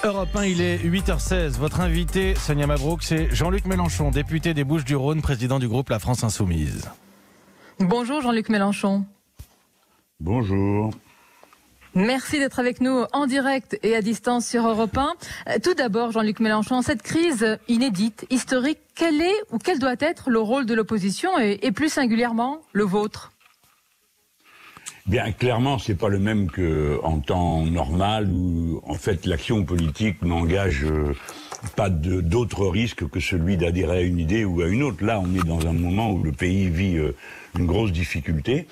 Europe 1, il est 8h16. Votre invité, Sonia Mabrouk, c'est Jean-Luc Mélenchon, député des Bouches-du-Rhône, président du groupe La France Insoumise. Bonjour Jean-Luc Mélenchon. Bonjour. Merci d'être avec nous en direct et à distance sur Europe 1. Tout d'abord, Jean-Luc Mélenchon, cette crise inédite, historique, quel est ou quel doit être le rôle de l'opposition et plus singulièrement le vôtre ? Bien, clairement, c'est pas le même qu'en temps normal où, en fait, l'action politique n'engage pas d'autres risques que celui d'adhérer à une idée ou à une autre. Là, on est dans un moment où le pays vit une grosse difficulté.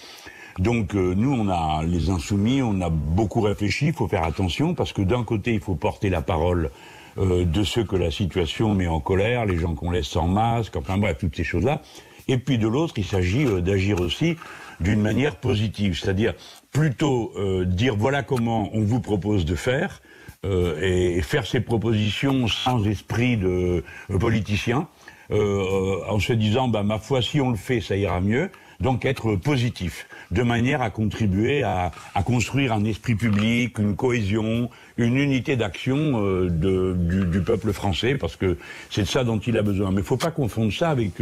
Donc, nous, on a les Insoumis, on a beaucoup réfléchi. Il faut faire attention parce que d'un côté, il faut porter la parole de ceux que la situation met en colère, les gens qu'on laisse sans masque, enfin bref, toutes ces choses-là. Et puis de l'autre, il s'agit d'agir aussi d'une manière positive, c'est-à-dire plutôt dire voilà comment on vous propose de faire et faire ces propositions sans esprit de politicien, en se disant bah ma foi si on le fait ça ira mieux. Donc être positif, de manière à contribuer à construire un esprit public, une cohésion, une unité d'action du peuple français, parce que c'est de ça dont il a besoin. Mais il ne faut pas confondre ça avec,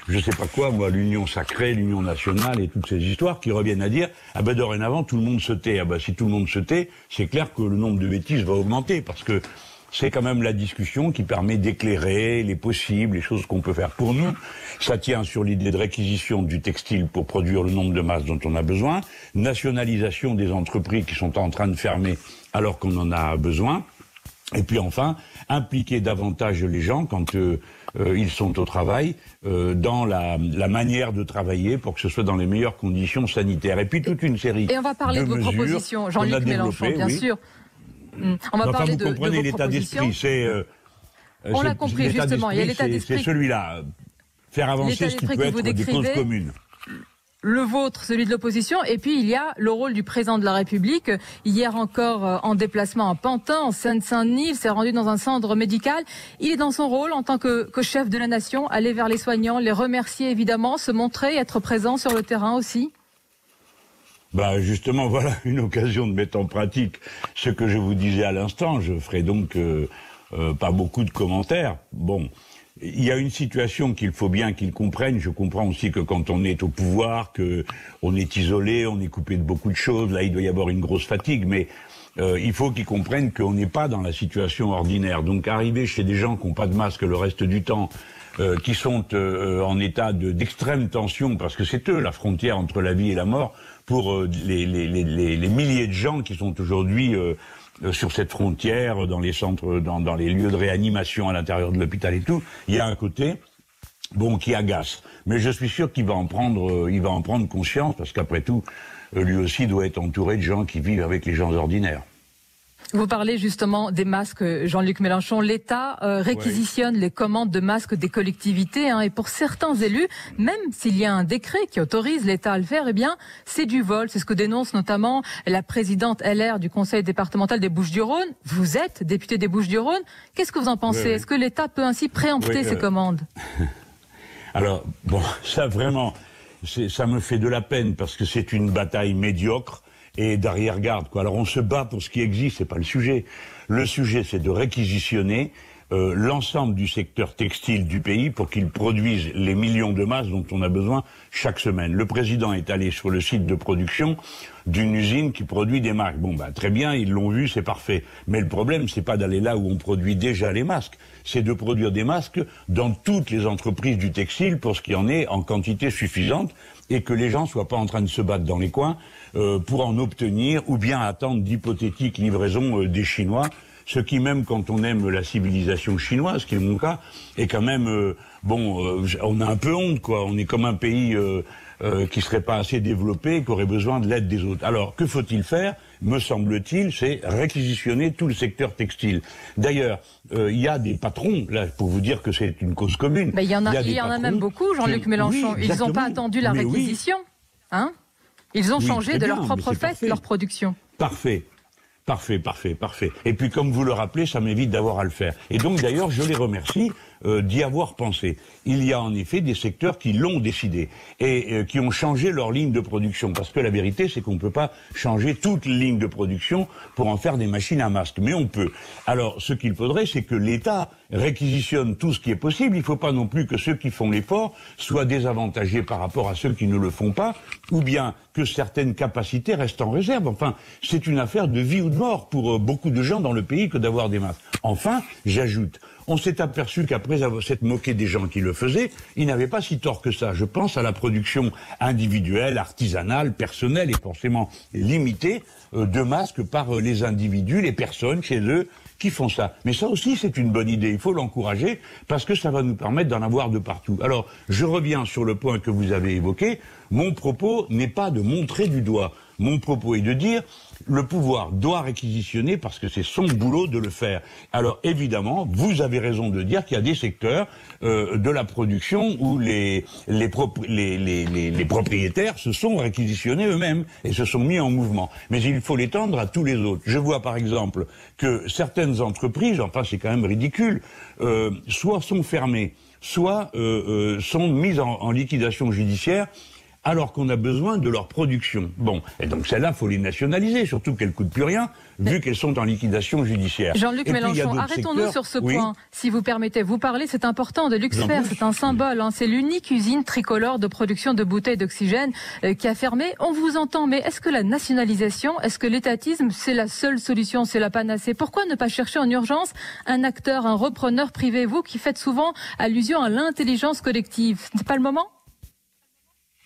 je sais pas quoi, moi, l'union sacrée, l'union nationale et toutes ces histoires qui reviennent à dire ah ben dorénavant tout le monde se tait. Ah ben si tout le monde se tait, c'est clair que le nombre de bêtises va augmenter, parce que c'est quand même la discussion qui permet d'éclairer les possibles, les choses qu'on peut faire. Pour nous, ça tient sur l'idée de réquisition du textile pour produire le nombre de masses dont on a besoin, nationalisation des entreprises qui sont en train de fermer alors qu'on en a besoin, et puis enfin, impliquer davantage les gens quand ils sont au travail dans la manière de travailler pour que ce soit dans les meilleures conditions sanitaires. Et puis toute une série de mesures. Et on va parler de vos propositions, Jean-Luc Mélenchon, bien sûr. On va parler de comprenez l'état d'esprit, on l'a compris justement, il y a l'état d'esprit. C'est celui-là, faire avancer ce qui peut être des causes communes. Le vôtre, celui de l'opposition, et puis il y a le rôle du président de la République. Hier encore en déplacement à Pantin, en Seine-Saint-Denis, il s'est rendu dans un centre médical. Il est dans son rôle en tant que chef de la nation, aller vers les soignants, les remercier évidemment, se montrer, être présent sur le terrain aussi. Bah justement, voilà une occasion de mettre en pratique ce que je vous disais à l'instant. Je ferai donc pas beaucoup de commentaires. Bon, il y a une situation qu'il faut bien qu'ils comprennent. Je comprends aussi que quand on est au pouvoir, que on est isolé, on est coupé de beaucoup de choses. Là, il doit y avoir une grosse fatigue, mais il faut qu'ils comprennent qu'on n'est pas dans la situation ordinaire. Donc, arriver chez des gens qui n'ont pas de masque le reste du temps, qui sont en état d'extrême tension, parce que c'est eux la frontière entre la vie et la mort, pour les milliers de gens qui sont aujourd'hui sur cette frontière, dans les centres, dans les lieux de réanimation à l'intérieur de l'hôpital et tout, il y a un côté qui agace. Mais je suis sûr qu'il va en prendre conscience, parce qu'après tout, lui aussi doit être entouré de gens qui vivent avec les gens ordinaires. Vous parlez justement des masques, Jean-Luc Mélenchon. L'État réquisitionne les commandes de masques des collectivités, et pour certains élus, même s'il y a un décret qui autorise l'État à le faire, eh bien, c'est du vol. C'est ce que dénonce notamment la présidente LR du Conseil départemental des Bouches-du-Rhône. Vous êtes député des Bouches-du-Rhône. Qu'est-ce que vous en pensez ? Est-ce que l'État peut ainsi préempter ces commandes ? Alors, bon, ça vraiment, ça me fait de la peine parce que c'est une bataille médiocre et d'arrière-garde, quoi. Alors on se bat pour ce qui existe, c'est pas le sujet. Le sujet, c'est de réquisitionner l'ensemble du secteur textile du pays pour qu'il produise les millions de masses dont on a besoin chaque semaine. Le président est allé sur le site de production d'une usine qui produit des masques. Bon, bah très bien, ils l'ont vu, c'est parfait. Mais le problème, c'est pas d'aller là où on produit déjà les masques, c'est de produire des masques dans toutes les entreprises du textile pour ce qui en est en quantité suffisante et que les gens soient pas en train de se battre dans les coins pour en obtenir ou bien attendre d'hypothétiques livraisons des Chinois. Ce qui, même quand on aime la civilisation chinoise, ce qui est mon cas, est quand même, on a un peu honte, quoi. On est comme un pays qui serait pas assez développé, qui aurait besoin de l'aide des autres. Alors, que faut-il faire ? Me semble-t-il, c'est réquisitionner tout le secteur textile. D'ailleurs, il y a des patrons, là, pour vous dire que c'est une cause commune. Mais il y en a même beaucoup, Jean-Luc Mélenchon. Oui, ils n'ont pas attendu la réquisition, hein ? Ils ont changé de leur propre fait leur production. Parfait. Parfait. Et puis, comme vous le rappelez, ça m'évite d'avoir à le faire. Et donc, d'ailleurs, je les remercie d'y avoir pensé. Il y a en effet des secteurs qui l'ont décidé et qui ont changé leur ligne de production. Parce que la vérité, c'est qu'on ne peut pas changer toute ligne de production pour en faire des machines à masques. Mais on peut. Alors, ce qu'il faudrait, c'est que l'État réquisitionne tout ce qui est possible. Il ne faut pas non plus que ceux qui font l'effort soient désavantagés par rapport à ceux qui ne le font pas, ou bien que certaines capacités restent en réserve. Enfin, c'est une affaire de vie ou de mort pour beaucoup de gens dans le pays que d'avoir des masques. Enfin, j'ajoute, on s'est aperçu qu'après s'être moqué des gens qui le faisaient, ils n'avaient pas si tort que ça. Je pense à la production individuelle, artisanale, personnelle et forcément limitée de masques par les individus, les personnes chez eux qui font ça. Mais ça aussi, c'est une bonne idée. Il faut l'encourager parce que ça va nous permettre d'en avoir de partout. Alors, je reviens sur le point que vous avez évoqué. Mon propos n'est pas de montrer du doigt. Mon propos est de dire le pouvoir doit réquisitionner parce que c'est son boulot de le faire. Alors évidemment, vous avez raison de dire qu'il y a des secteurs de la production où les propriétaires se sont réquisitionnés eux-mêmes et se sont mis en mouvement. Mais il faut l'étendre à tous les autres. Je vois par exemple que certaines entreprises, enfin c'est quand même ridicule, soit sont fermées, soit sont mises en liquidation judiciaire, alors qu'on a besoin de leur production. Bon, et donc celles-là, il faut les nationaliser, surtout qu'elles ne coûtent plus rien, vu qu'elles sont en liquidation judiciaire. Jean-Luc Mélenchon, arrêtons-nous sur ce point, si vous permettez. Vous parlez, c'est important, de Luxfer, c'est un symbole. Hein, c'est l'unique usine tricolore de production de bouteilles d'oxygène qui a fermé. On vous entend, mais est-ce que la nationalisation, est-ce que l'étatisme, c'est la seule solution, c'est la panacée? Pourquoi ne pas chercher en urgence un acteur, un repreneur privé, vous qui faites souvent allusion à l'intelligence collective? C'est pas le moment?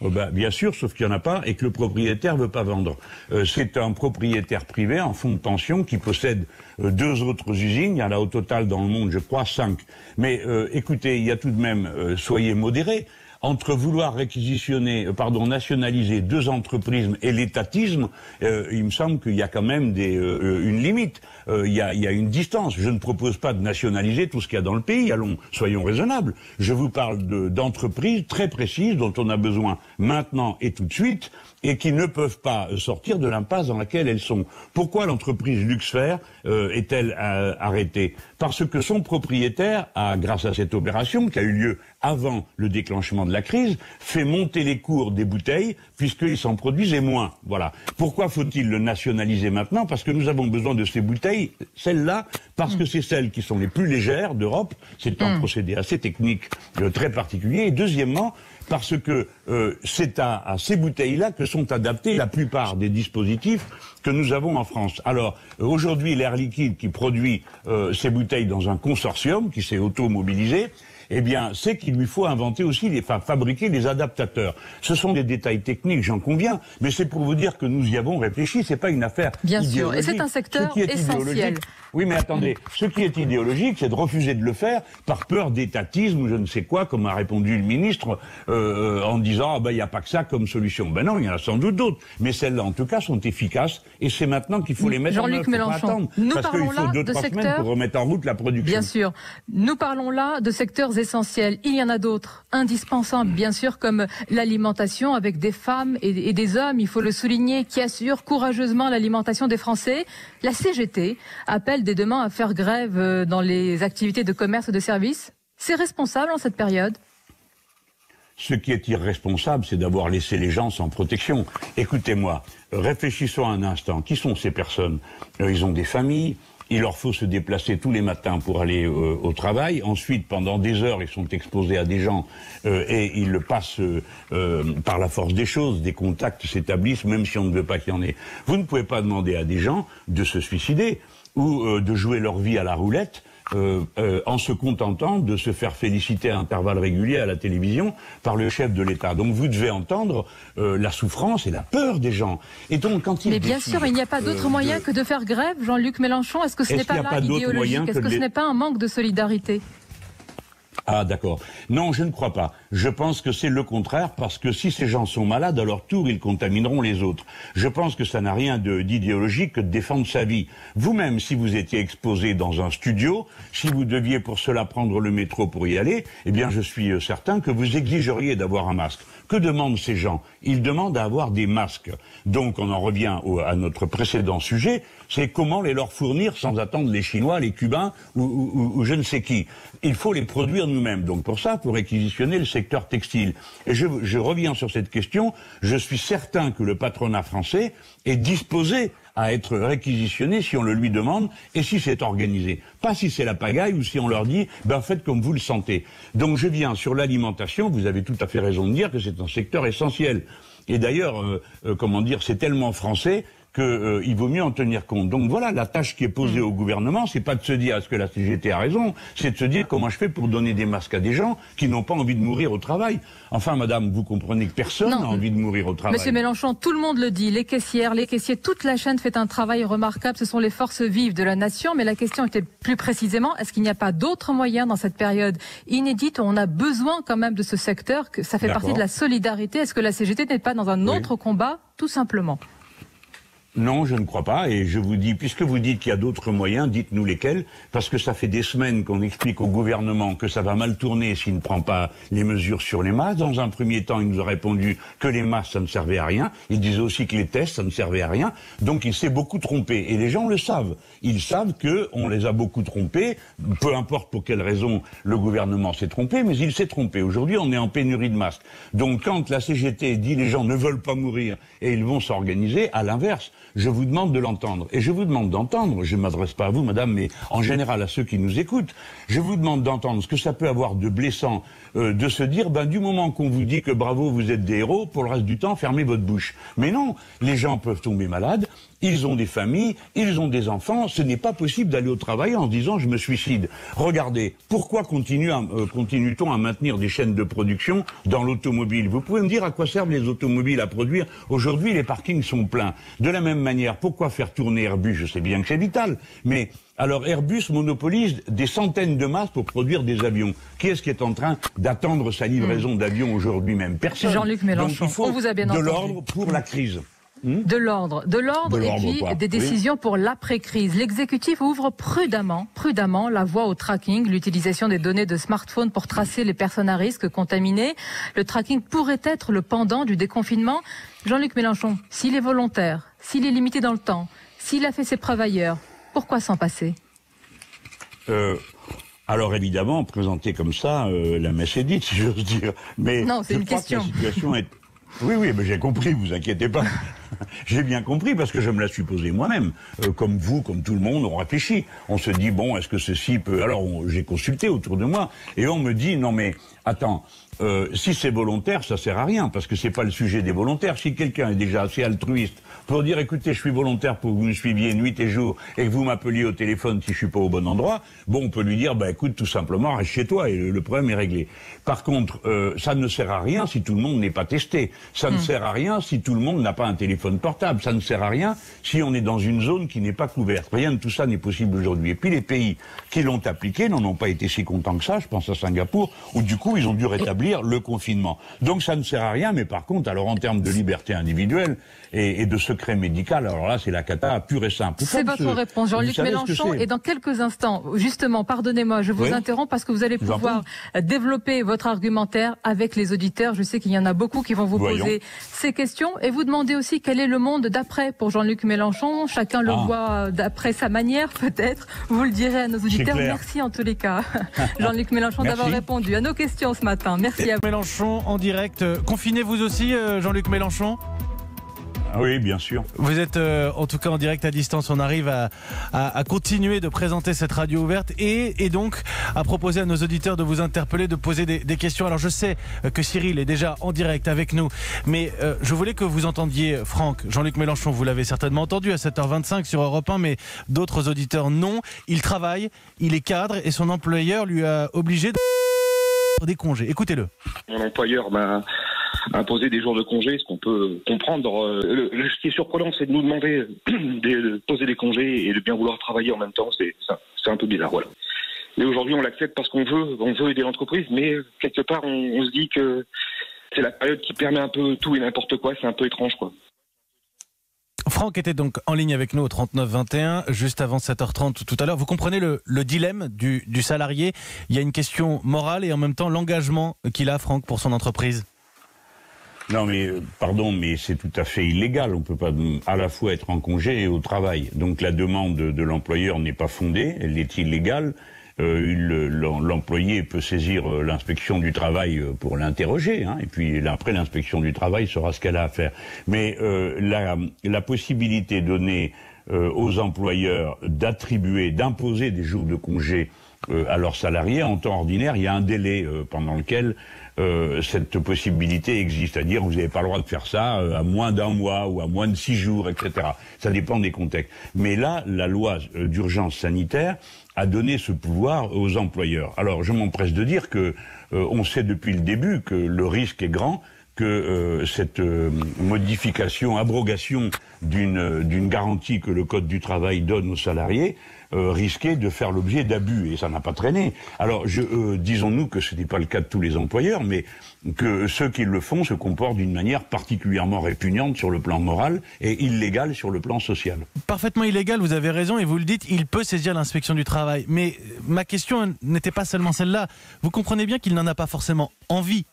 Oh ben, bien sûr, sauf qu'il n'y en a pas et que le propriétaire ne veut pas vendre. C'est un propriétaire privé, un fonds de pension, qui possède 2 autres usines. Il y en a au total dans le monde, je crois, 5. Mais écoutez, il y a tout de même, soyez modérés, entre vouloir nationaliser 2 entreprises et l'étatisme, il me semble qu'il y a quand même une limite. Il y a une distance. Je ne propose pas de nationaliser tout ce qu'il y a dans le pays. Allons, soyons raisonnables. Je vous parle d'entreprises très précises dont on a besoin maintenant et tout de suite et qui ne peuvent pas sortir de l'impasse dans laquelle elles sont. Pourquoi l'entreprise Luxfer est-elle arrêtée? Parce que son propriétaire a, grâce à cette opération qui a eu lieu avant le déclenchement de la crise, fait monter les cours des bouteilles puisqu'ils s'en produisaient moins. Voilà. Pourquoi faut-il le nationaliser maintenant? Parce que nous avons besoin de ces bouteilles, celles-là, parce que c'est celles qui sont les plus légères d'Europe. C'est un procédé assez technique, très particulier. Et deuxièmement, parce que c'est à ces bouteilles-là que sont adaptés la plupart des dispositifs que nous avons en France. Alors, aujourd'hui, l'Air Liquide qui produit ces bouteilles dans un consortium qui s'est auto-mobilisé, eh bien, c'est qu'il lui faut inventer aussi, fabriquer les adaptateurs. Ce sont des détails techniques, j'en conviens, mais c'est pour vous dire que nous y avons réfléchi, c'est pas une affaire idéologique. Bien sûr, et c'est un secteur essentiel. Oui, mais attendez, ce qui est idéologique, c'est de refuser de le faire par peur d'étatisme ou je ne sais quoi, comme a répondu le ministre, en disant, il n'y a pas que ça comme solution. Ben non, il y en a sans doute d'autres. Mais celles-là, en tout cas, sont efficaces et c'est maintenant qu'il faut les mettre en œuvre. Jean-Luc Mélenchon, nous parlons là de secteurs pour remettre en route la production. Bien sûr. Nous parlons là de secteurs essentiels. Il y en a d'autres, indispensables, bien sûr, comme l'alimentation avec des femmes et des hommes, il faut le souligner, qui assurent courageusement l'alimentation des Français. La CGT appelle dès demain à faire grève dans les activités de commerce et de services. C'est responsable en cette période? Ce qui est irresponsable, c'est d'avoir laissé les gens sans protection. Écoutez-moi, réfléchissons un instant. Qui sont ces personnes? Ils ont des familles. Il leur faut se déplacer tous les matins pour aller au travail. Ensuite, pendant des heures, ils sont exposés à des gens et ils le passent par la force des choses. Des contacts s'établissent, même si on ne veut pas qu'il y en ait. Vous ne pouvez pas demander à des gens de se suicider ou de jouer leur vie à la roulette en se contentant de se faire féliciter à intervalles réguliers à la télévision par le chef de l'État. Donc vous devez entendre la souffrance et la peur des gens. Et donc quand Mais bien sûr, il n'y a pas d'autre moyen que de faire grève, Jean-Luc Mélenchon. Est-ce que ce n'est pas là idéologique? Est-ce que ce n'est pas un manque de solidarité? Ah d'accord. Non, je ne crois pas. Je pense que c'est le contraire, parce que si ces gens sont malades, à leur tour, ils contamineront les autres. Je pense que ça n'a rien d'idéologique que de défendre sa vie. Vous-même, si vous étiez exposé dans un studio, si vous deviez pour cela prendre le métro pour y aller, eh bien je suis certain que vous exigeriez d'avoir un masque. Que demandent ces gens? Ils demandent à avoir des masques. Donc on en revient à notre précédent sujet, c'est comment les leur fournir sans attendre les Chinois, les Cubains ou je ne sais qui. Il faut les produire nous-mêmes. Donc pour ça, pour réquisitionner le secteur textile. Et je reviens sur cette question, je suis certain que le patronat français est disposé à être réquisitionné si on le lui demande et si c'est organisé. Pas si c'est la pagaille ou si on leur dit ben faites comme vous le sentez. Donc je viens sur l'alimentation, vous avez tout à fait raison de dire que c'est un secteur essentiel. Et d'ailleurs, comment dire, c'est tellement français qu'il vaut mieux en tenir compte. Donc voilà, la tâche qui est posée au gouvernement, c'est pas de se dire est-ce que la CGT a raison, c'est de se dire comment je fais pour donner des masques à des gens qui n'ont pas envie de mourir au travail. Enfin, madame, vous comprenez que personne n'a envie de mourir au travail. Monsieur Mélenchon, tout le monde le dit, les caissières, les caissiers, toute la chaîne fait un travail remarquable, ce sont les forces vives de la nation, mais la question était plus précisément, est-ce qu'il n'y a pas d'autres moyens dans cette période inédite où on a besoin quand même de ce secteur, que ça fait partie de la solidarité, est-ce que la CGT n'est pas dans un autre combat, tout simplement ? Non, je ne crois pas, et je vous dis, puisque vous dites qu'il y a d'autres moyens, dites-nous lesquels, parce que ça fait des semaines qu'on explique au gouvernement que ça va mal tourner s'il ne prend pas les mesures sur les masques. Dans un premier temps, il nous a répondu que les masques, ça ne servait à rien. Il disait aussi que les tests, ça ne servait à rien. Donc il s'est beaucoup trompé, et les gens le savent. Ils savent qu'on les a beaucoup trompés, peu importe pour quelle raison le gouvernement s'est trompé, mais il s'est trompé. Aujourd'hui, on est en pénurie de masques. Donc quand la CGT dit les gens ne veulent pas mourir et ils vont s'organiser, à l'inverse, je vous demande de l'entendre. Et je vous demande d'entendre, je ne m'adresse pas à vous, madame, mais en général à ceux qui nous écoutent, je vous demande d'entendre ce que ça peut avoir de blessant, de se dire, ben, du moment qu'on vous dit que bravo, vous êtes des héros, pour le reste du temps, fermez votre bouche. Mais non, les gens peuvent tomber malades, ils ont des familles, ils ont des enfants, ce n'est pas possible d'aller au travail en se disant je me suicide. Regardez, pourquoi continue-t-on à maintenir des chaînes de production dans l'automobile? Vous pouvez me dire à quoi servent les automobiles à produire? Aujourd'hui, les parkings sont pleins. De la même manière, pourquoi faire tourner Airbus? Je sais bien que c'est vital, mais alors Airbus monopolise des centaines de masses pour produire des avions. Qui est-ce qui est en train d'attendre sa livraison d'avions aujourd'hui même? Personne. Jean-Luc Mélenchon, donc, il faut on vous a bien de entendu. l'ordre pour la crise. De l'ordre et puis des décisions pour l'après-crise. L'exécutif ouvre prudemment la voie au tracking, l'utilisation des données de smartphones pour tracer les personnes à risque contaminées. Le tracking pourrait être le pendant du déconfinement. Jean-Luc Mélenchon, s'il est volontaire, s'il est limité dans le temps, s'il a fait ses preuves ailleurs, pourquoi s'en passer? Alors évidemment, présenté comme ça, la messe est dite, si j'ose dire. Mais non, c'est une question. Que la situation est... Oui, mais j'ai compris, vous inquiétez pas. J'ai bien compris parce que je me la suis posée moi-même. Comme vous, comme tout le monde, on réfléchit. On se dit, bon, est-ce que ceci peut... Alors, j'ai consulté autour de moi et on me dit, non mais, attends, si c'est volontaire, ça sert à rien parce que c'est pas le sujet des volontaires. Si quelqu'un est déjà assez altruiste pour dire, écoutez, je suis volontaire pour que vous me suiviez nuit et jour et que vous m'appeliez au téléphone si je suis pas au bon endroit, bon, on peut lui dire, bah écoute, tout simplement, reste chez toi et le problème est réglé. Par contre, ça ne sert à rien si tout le monde n'est pas testé. Ça ne sert à rien si tout le monde n'a pas un téléphone portable. Ça ne sert à rien si on est dans une zone qui n'est pas couverte. Rien de tout ça n'est possible aujourd'hui. Et puis les pays qui l'ont appliqué n'en ont pas été si contents que ça. Je pense à Singapour, où du coup ils ont dû rétablir le confinement. Donc ça ne sert à rien, mais par contre, alors en termes de liberté individuelle et de secret médical, alors là c'est la cata pure et simple. C'est votre réponse, Jean-Luc Mélenchon. Et dans quelques instants, justement, pardonnez-moi, je vous interromps parce que vous allez pouvoir développer votre argumentaire avec les auditeurs. Je sais qu'il y en a beaucoup qui vont vous poser ces questions et vous demander aussi quel est le monde d'après pour Jean-Luc Mélenchon. Chacun le voit d'après sa manière, peut-être. Vous le direz à nos auditeurs. Merci en tous les cas, Jean-Luc Mélenchon, d'avoir répondu à nos questions ce matin. Merci à vous. Mélenchon en direct. Confinez vous aussi, Jean-Luc Mélenchon? Oui, bien sûr. Vous êtes en tout cas en direct à distance. On arrive à continuer de présenter cette radio ouverte et donc à proposer à nos auditeurs de vous interpeller, de poser des questions. Alors je sais que Cyril est déjà en direct avec nous, mais je voulais que vous entendiez Franck. Jean-Luc Mélenchon, vous l'avez certainement entendu à 7h25 sur Europe 1, mais d'autres auditeurs non. Il travaille, il est cadre et son employeur lui a obligé des congés. Écoutez-le. Mon employeur m'a imposer des jours de congé, ce qu'on peut comprendre. Ce qui est surprenant, c'est de nous demander de poser des congés et de bien vouloir travailler en même temps. C'est un peu bizarre, voilà. Mais aujourd'hui, on l'accepte parce qu'on veut aider l'entreprise, mais quelque part, on se dit que c'est la période qui permet un peu tout et n'importe quoi. C'est un peu étrange, quoi. Franck était donc en ligne avec nous au 3921, juste avant 7h30 tout à l'heure. Vous comprenez le dilemme du salarié. Il y a une question morale et en même temps l'engagement qu'il a, Franck, pour son entreprise. Non mais pardon, mais c'est tout à fait illégal. On peut pas à la fois être en congé et au travail. Donc la demande de l'employeur n'est pas fondée, elle est illégale. L'employé peut saisir l'inspection du travail pour l'interroger, hein, et puis après l'inspection du travail saura ce qu'elle a à faire. Mais la possibilité donnée aux employeurs d'imposer des jours de congé à leurs salariés, en temps ordinaire, il y a un délai pendant lequel cette possibilité existe. C'est-à-dire, vous n'avez pas le droit de faire ça à moins d'un mois ou à moins de 6 jours, etc. Ça dépend des contextes. Mais là, la loi d'urgence sanitaire a donné ce pouvoir aux employeurs. Alors, je m'empresse de dire que on sait depuis le début que le risque est grand que cette modification, abrogation d'une garantie que le Code du travail donne aux salariés risquait de faire l'objet d'abus, et ça n'a pas traîné. Alors, disons-nous que ce n'est pas le cas de tous les employeurs, mais que ceux qui le font se comportent d'une manière particulièrement répugnante sur le plan moral et illégale sur le plan social. Parfaitement illégal, vous avez raison, et vous le dites, il peut saisir l'inspection du travail. Mais ma question n'était pas seulement celle-là. Vous comprenez bien qu'il n'en a pas forcément envie.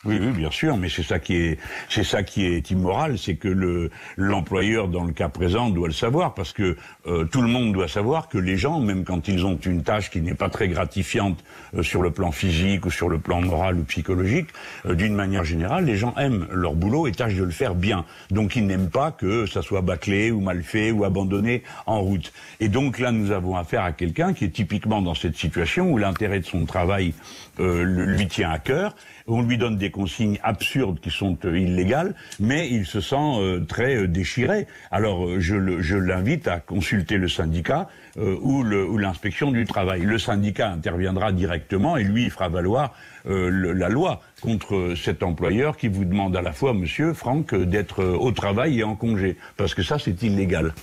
Oui, bien sûr, mais c'est ça qui est immoral, c'est que l'employeur, dans le cas présent, doit le savoir, parce que tout le monde doit savoir que les gens, même quand ils ont une tâche qui n'est pas très gratifiante sur le plan physique ou sur le plan moral ou psychologique, d'une manière générale, les gens aiment leur boulot et tâchent de le faire bien. Donc ils n'aiment pas que ça soit bâclé ou mal fait ou abandonné en route. Et donc là, nous avons affaire à quelqu'un qui est typiquement dans cette situation où l'intérêt de son travail lui tient à cœur. On lui donne des consignes absurdes qui sont illégales, mais il se sent très déchiré. Alors je l'invite à consulter le syndicat ou l'inspection du travail. Le syndicat interviendra directement et lui il fera valoir la loi contre cet employeur qui vous demande à la fois, monsieur Franck, d'être au travail et en congé, parce que ça c'est illégal.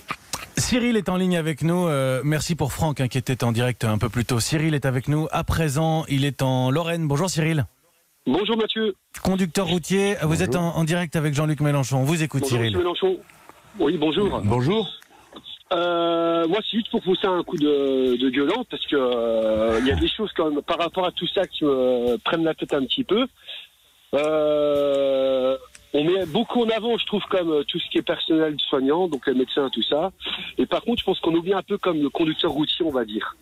Cyril est en ligne avec nous. Merci pour Franck qui était en direct un peu plus tôt. Cyril est avec nous à présent. Il est en Lorraine. Bonjour Cyril. Bonjour Mathieu. Conducteur routier, vous êtes en direct avec Jean-Luc Mélenchon. On vous écoute. Bonjour, Cyril. Mélenchon. Oui, bonjour. Bonjour. Moi, c'est juste pour pousser un coup de gueulant, parce que il y a des choses quand même par rapport à tout ça qui me prennent la tête un petit peu. On met beaucoup en avant, je trouve, comme tout ce qui est personnel soignant, donc les médecins, tout ça. Et par contre, je pense qu'on oublie un peu comme le conducteur routier, on va dire.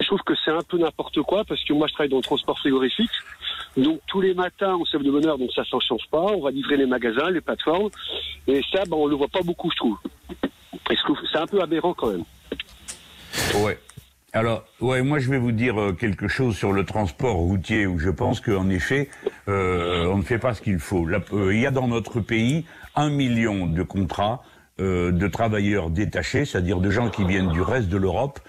Je trouve que c'est un peu n'importe quoi, parce que moi, je travaille dans le transport frigorifique. Donc tous les matins, on se lève de bonne heure, donc ça s'en change pas. On va livrer les magasins, les plateformes, et ça, on le voit pas beaucoup, je trouve. Et je trouve c'est un peu aberrant quand même. Ouais. Alors, moi je vais vous dire quelque chose sur le transport routier, où je pense qu'en effet, on ne fait pas ce qu'il faut. Il y a dans notre pays 1 million de contrats de travailleurs détachés, c'est-à-dire de gens qui viennent du reste de l'Europe,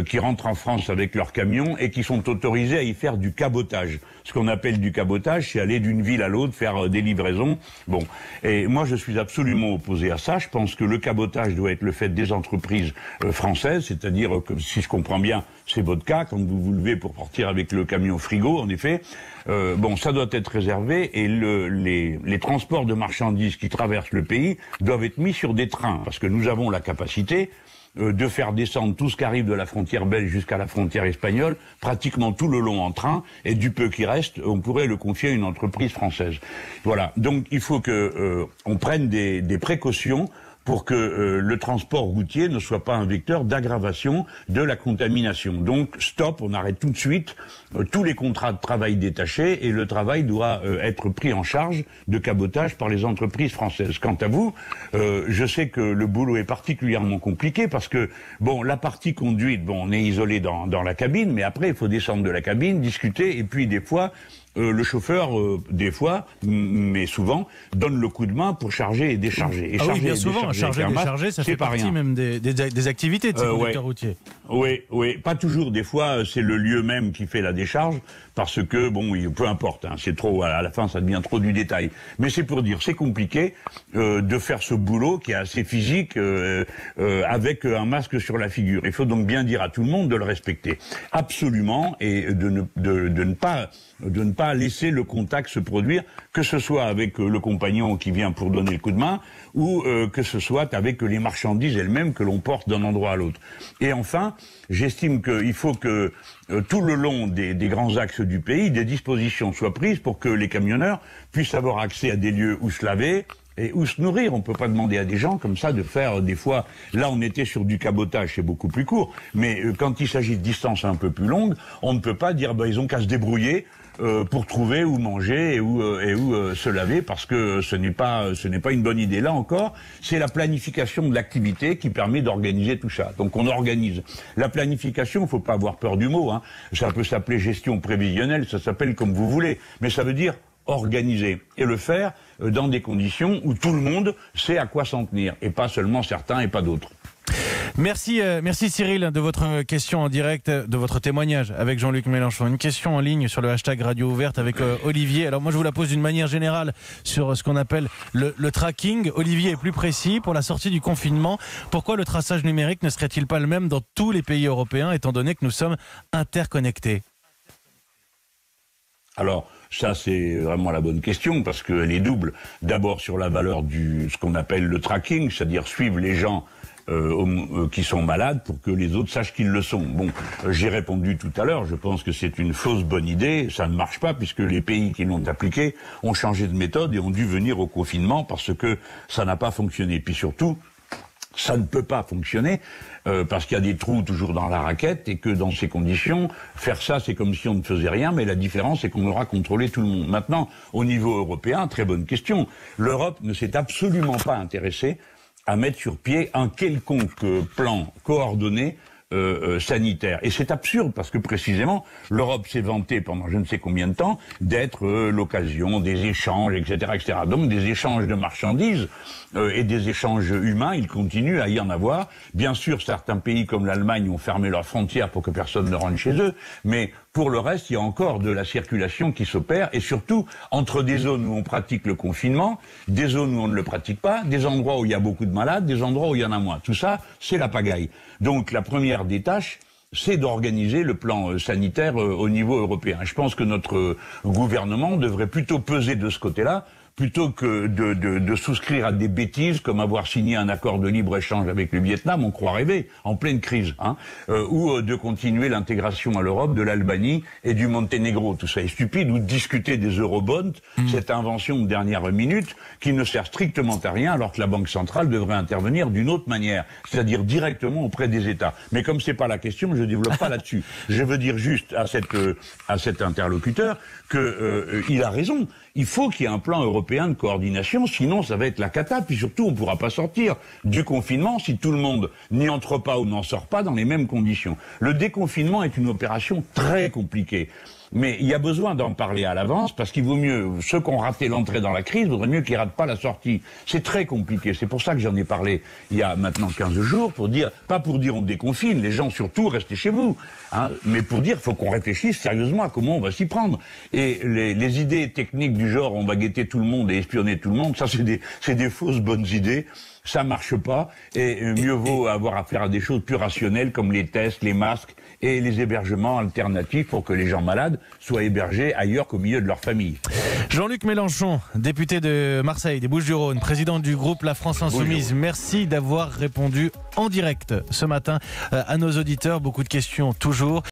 qui rentrent en France avec leurs camions et qui sont autorisés à y faire du cabotage. Ce qu'on appelle du cabotage, c'est aller d'une ville à l'autre, faire des livraisons. Bon, et moi je suis absolument opposé à ça. Je pense que le cabotage doit être le fait des entreprises françaises, c'est-à-dire que, si je comprends bien, c'est votre cas, quand vous vous levez pour partir avec le camion frigo, en effet, ça doit être réservé, et les transports de marchandises qui traversent le pays doivent être mis sur des trains, parce que nous avons la capacité de faire descendre tout ce qui arrive de la frontière belge jusqu'à la frontière espagnole, pratiquement tout le long en train, et du peu qui reste, on pourrait le confier à une entreprise française. Voilà, donc il faut que on prenne des précautions pour que le transport routier ne soit pas un vecteur d'aggravation de la contamination. Donc stop, on arrête tout de suite tous les contrats de travail détachés, et le travail doit être pris en charge de cabotage par les entreprises françaises. Quant à vous, je sais que le boulot est particulièrement compliqué, parce que la partie conduite, on est isolé dans la cabine, mais après il faut descendre de la cabine, discuter, et puis des fois le chauffeur, des fois, mais souvent, donne le coup de main pour charger et décharger. Et oui, bien souvent, charger et décharger, ça fait partie même des activités de ces conducteurs routiers. Oui, pas toujours. Des fois, c'est le lieu même qui fait la décharge, parce que, peu importe, c'est trop, à la fin, ça devient trop du détail. Mais c'est pour dire, c'est compliqué de faire ce boulot qui est assez physique, avec un masque sur la figure. Il faut donc bien dire à tout le monde de le respecter. Absolument, et de ne pas laisser le contact se produire, que ce soit avec le compagnon qui vient pour donner le coup de main, ou que ce soit avec les marchandises elles-mêmes que l'on porte d'un endroit à l'autre. Et enfin, j'estime qu'il faut que tout le long des grands axes du pays, des dispositions soient prises pour que les camionneurs puissent avoir accès à des lieux où se laver et où se nourrir. On peut pas demander à des gens comme ça de faire des fois... Là, on était sur du cabotage, c'est beaucoup plus court. Mais quand il s'agit de distances un peu plus longues, on ne peut pas dire ils ont qu'à se débrouiller pour trouver où manger et où se laver, parce que ce n'est pas une bonne idée. Là encore, c'est la planification de l'activité qui permet d'organiser tout ça. Donc on organise. La planification, il faut pas avoir peur du mot. Hein. Ça peut s'appeler gestion prévisionnelle, ça s'appelle comme vous voulez. Mais ça veut dire organiser et le faire dans des conditions où tout le monde sait à quoi s'en tenir et pas seulement certains et pas d'autres. Merci Cyril de votre question en direct, de votre témoignage avec Jean-Luc Mélenchon. Une question en ligne sur le hashtag Radio Ouverte avec Olivier. Alors moi je vous la pose d'une manière générale sur ce qu'on appelle le tracking. Olivier est plus précis pour la sortie du confinement. Pourquoi le traçage numérique ne serait-il pas le même dans tous les pays européens étant donné que nous sommes interconnectés ? Alors, ça, c'est vraiment la bonne question, parce qu'elle est double. D'abord, sur la valeur ce qu'on appelle le tracking, c'est-à-dire suivre les gens qui sont malades pour que les autres sachent qu'ils le sont. Bon, j'ai répondu tout à l'heure, je pense que c'est une fausse bonne idée, ça ne marche pas, puisque les pays qui l'ont appliqué ont changé de méthode et ont dû venir au confinement parce que ça n'a pas fonctionné. Puis surtout, ça ne peut pas fonctionner parce qu'il y a des trous toujours dans la raquette et que dans ces conditions, faire ça, c'est comme si on ne faisait rien, mais la différence, c'est qu'on aura contrôlé tout le monde. Maintenant, au niveau européen, très bonne question. L'Europe ne s'est absolument pas intéressée à mettre sur pied un quelconque plan coordonné sanitaire. Et c'est absurde parce que précisément, l'Europe s'est vantée pendant je ne sais combien de temps d'être l'occasion des échanges, etc., etc. Donc des échanges de marchandises et des échanges humains, il continue à y en avoir. Bien sûr, certains pays comme l'Allemagne ont fermé leurs frontières pour que personne ne rentre chez eux, mais pour le reste, il y a encore de la circulation qui s'opère, et surtout entre des zones où on pratique le confinement, des zones où on ne le pratique pas, des endroits où il y a beaucoup de malades, des endroits où il y en a moins. Tout ça, c'est la pagaille. Donc la première des tâches, c'est d'organiser le plan sanitaire au niveau européen. Je pense que notre gouvernement devrait plutôt peser de ce côté-là, plutôt que de souscrire à des bêtises comme avoir signé un accord de libre-échange avec le Vietnam, on croit rêver, en pleine crise, ou de continuer l'intégration à l'Europe de l'Albanie et du Monténégro. Tout ça est stupide, ou de discuter des eurobonds, cette invention de dernière minute qui ne sert strictement à rien, alors que la Banque centrale devrait intervenir d'une autre manière, c'est-à-dire directement auprès des États. Mais comme c'est pas la question, je développe pas là-dessus. Je veux dire juste à cet interlocuteur que il a raison. Il faut qu'il y ait un plan européen de coordination, sinon ça va être la cata, puis surtout on ne pourra pas sortir du confinement si tout le monde n'y entre pas ou n'en sort pas dans les mêmes conditions. Le déconfinement est une opération très compliquée. Mais il y a besoin d'en parler à l'avance, parce qu'il vaut mieux, ceux qui ont raté l'entrée dans la crise, il vaudrait mieux qu'ils ratent pas la sortie. C'est très compliqué. C'est pour ça que j'en ai parlé il y a maintenant 15 jours, pas pour dire on déconfine, les gens surtout restez chez vous, mais pour dire faut qu'on réfléchisse sérieusement à comment on va s'y prendre. Et les idées techniques du genre on va guetter tout le monde et espionner tout le monde, ça c'est des fausses bonnes idées. Ça marche pas, et mieux vaut avoir affaire à des choses plus rationnelles comme les tests, les masques et les hébergements alternatifs pour que les gens malades soient hébergés ailleurs qu'au milieu de leur famille. Jean-Luc Mélenchon, député de Marseille, des Bouches-du-Rhône, président du groupe La France Insoumise, merci d'avoir répondu en direct ce matin à nos auditeurs. Beaucoup de questions toujours.